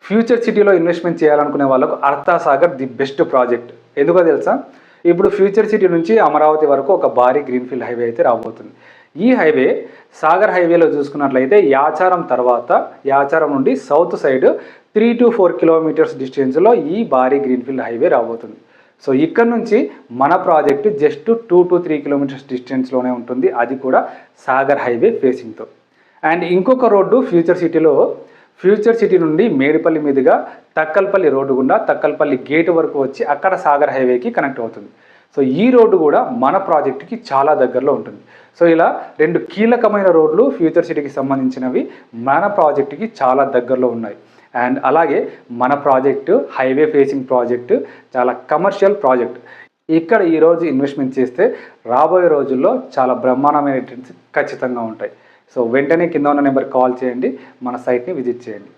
Future సిటీలో investment చేయాలనుకునే వాళ్ళకు అర్థసాగర్ ది బెస్ట్ ప్రాజెక్ట్. ఎందుకో తెలుసా? ఇప్పుడు ఫ్యూచర్ సిటీ నుంచి అమరావతి వరకు ఒక భారీ గ్రీన్ఫీల్డ్ హైవే అయితే రాబోతుంది. ఈ హైవే సాగర్ హైవేలో చూసుకున్నట్లయితే యాచారం తర్వాత యాచారం నుండి సౌత్ సైడ్ 3 to 4 కిలోమీటర్స్ డిస్టెన్స్లో ఈ భారీ గ్రీన్ఫీల్డ్ హైవే రాబోతుంది. సో ఇక్కడ నుంచి మన ప్రాజెక్టు జస్ట్ 2 to 3 కిలోమీటర్స్ డిస్టెన్స్లోనే ఉంటుంది, అది కూడా సాగర్ హైవే ఫేసింగ్తో. అండ్ ఇంకొక రోడ్డు ఫ్యూచర్ సిటీ నుండి మేడిపల్లి మీదుగా తక్కల్పల్లి రోడ్డు గుండా తక్కల్పల్లి గేటు వరకు వచ్చి అక్కడ సాగర్ హైవేకి కనెక్ట్ అవుతుంది. సో ఈ రోడ్డు కూడా మన ప్రాజెక్టుకి చాలా దగ్గరలో ఉంటుంది. సో ఇలా 2 కీలకమైన రోడ్లు ఫ్యూచర్ సిటీకి సంబంధించినవి మన ప్రాజెక్టుకి చాలా దగ్గరలో ఉన్నాయి. అండ్ అలాగే మన ప్రాజెక్టు హైవే ఫేసింగ్ ప్రాజెక్టు, చాలా కమర్షియల్ ప్రాజెక్ట్. ఇక్కడ ఈరోజు ఇన్వెస్ట్మెంట్ చేస్తే రాబోయే రోజుల్లో చాలా బ్రహ్మాండమైన రిటర్న్స్ ఖచ్చితంగా ఉంటాయి. సో వెంటనే కింద ఉన్న నెంబర్కి కాల్ చేయండి, మన సైట్ని విజిట్ చేయండి.